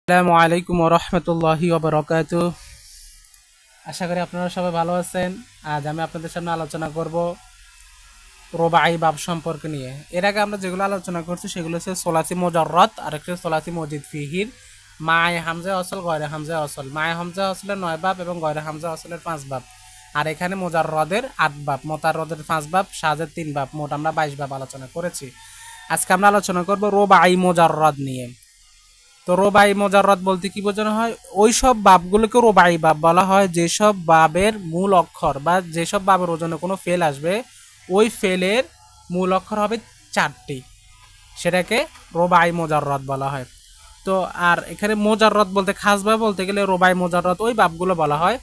আসসালামু আলাইকুম ওয়া রাহমাতুল্লাহি ওয়া বারাকাতুহু। আশা করি আপনারা সবাই ভালো আছেন। আজ আমি আপনাদের সামনে আলোচনা করব রুবাই বাব সম্পর্কে নিয়ে। এর আগে আমরা যেগুলো আলোচনা করছি সেগুলো হচ্ছে সোলাসি মুজাররদ আর একটা সোলাসি মজিদ ফিহির মায়ে হামজা অসল গয়রে হামজা অসল। মায়ে হামজা অসলের 9 বাব এবং গয়রে হামজা অসলের 5 বাব। আর এখানে মুজাররদের 8 বাব, মুতাররদের 5 বাব, শাযের 3 বাব, মোট আমরা 22 বাব আলোচনা করেছি। আজকে আমরা আলোচনা করব রুবাই মুজাররদ নিয়ে। তো রোবাই মোজাররদ বলতে কি বোঝানো হয়? ওই সব বাবগুলোকে রোবাই বাব বলা হয় যেসব বাবের মূল অক্ষর বা যেসব বাবের ওজনে কোনো ফেল আসবে, ওই ফেলের মূল অক্ষর হবে 4টি, সেটাকে রোবাই মোজাররদ বলা হয়। তো আর এখানে মোজাররদ বলতে খাসভাবে বলতে গেলে রোবাই মোজাররদ ওই বাবগুলো বলা হয়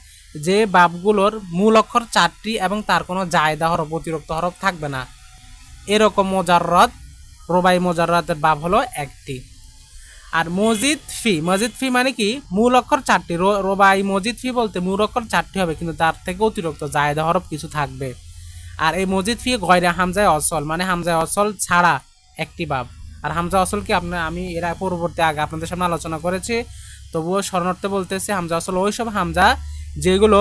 যে বাবগুলোর মূল অক্ষর 4টি এবং তার কোনো জায়দা হরফ অতিরিক্ত হরফ থাকবে না, এরকম মোজাররদ। রোবাই মোজাররদের বাব হলো 1টি। আর মজিদ ফি মানে কি মূল অক্ষর 4টি। রোবাই মজিদ ফি বলতে মূল অক্ষর 4টি হবে কিন্তু তার থেকে অতিরিক্ত জায়েদা হরফ কিছু থাকবে। আর এই মজিদ ফি গয়রা হামজায় অসল মানে হামজায় অসল ছাড়া একটি বাব। আর হামজা অসল কি আমি এরা পরবর্তী আগে আপনাদের সামনে আলোচনা করেছি, তবুও স্মরণার্থে বলতেছে হামজা অসল ওই সব হামজা যেগুলো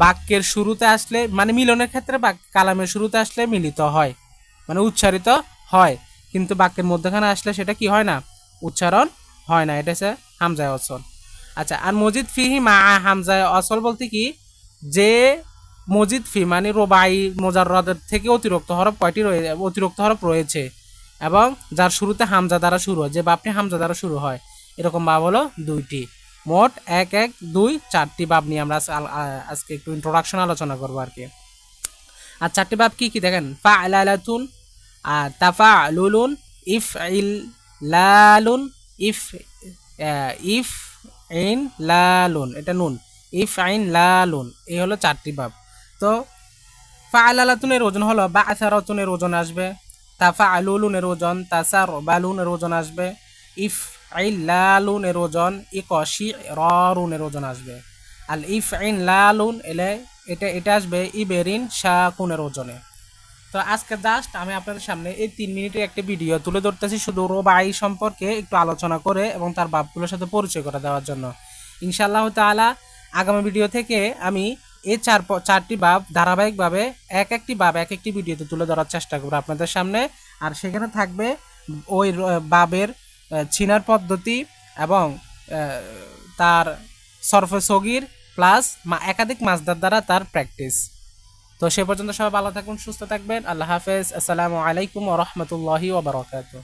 বাক্যের শুরুতে আসলে মানে মিলনের ক্ষেত্রে কালামের শুরুতে আসলে মিলিত হয়, মানে উচ্চারিত হয়, কিন্তু বাক্যের মধ্যখানে আসলে সেটা কি হয় না, উচ্চারণ হয় না। এটা হচ্ছে হামজায় অসল। আচ্ছা, আর মজিদ ফিহি মা হামজায় অসল বলতে কি যে মজিদ ফি মানে রোবাই মোজাররদের থেকে অতিরিক্ত হরফ কয়টি অতিরিক্ত হরফ রয়েছে এবং যার শুরুতে হামজা দ্বারা শুরু হয়, যে বাপটি হামজা দ্বারা শুরু হয়, এরকম বাব হলো 2টি। মোট 1 1 2 4টি বাব নিয়ে আমরা আজকে একটু ইন্ট্রোডাকশন আলোচনা করবো আর কি। আর 4টি বাব কি কি দেখেন, ফাআলাতুন, আর তাফালুলুন, ইফইল লালুন, ইফ ইফ আইন লালুন, এটা নুন, ইফ আইন লালুন, এই হলো 4টি বাব। তো ফাআলাতুনের ওজন হলো বাআসারাতুনের ওজন আসবে, তাফালুলুনের ওজন তাসারবালুনের ওজন আসবে, ইফ আইন লালুনের ওজন ইকশিরারুনের ওজন আসবে। আল ইফ আইন লালুন এলে এটা আসবে ইবেরিন শাকুনের ওজনে। তো আজকে জাস্ট আমি আপনাদের সামনে এই 3 মিনিটের একটা ভিডিও তুলে ধরতেছি শুধু রোবাই সম্পর্কে একটু আলোচনা করে এবং তার বাবগুলোর সাথে পরিচয় করে দেওয়ার জন্য। ইনশাআল্লাহ তাআলা আগামী ভিডিও থেকে আমি এই 4টি বাব ধারাবাহিকভাবে একটি বাব এক একটি ভিডিওতে তুলে ধরার চেষ্টা করব আপনাদের সামনে। আর সেখানে থাকবে ওই বাবের চিনার পদ্ধতি এবং তার সরফে সগীর প্লাস একাধিক মাসদার দ্বারা তার প্র্যাকটিস। তো সে পর্যন্ত সবাই ভালো থাকুন, সুস্থ থাকবেন। আল্লাহ হাফেজ। আসসালামু আলাইকুম ওয়া রাহমাতুল্লাহি ওয়া বারাকাতুহু।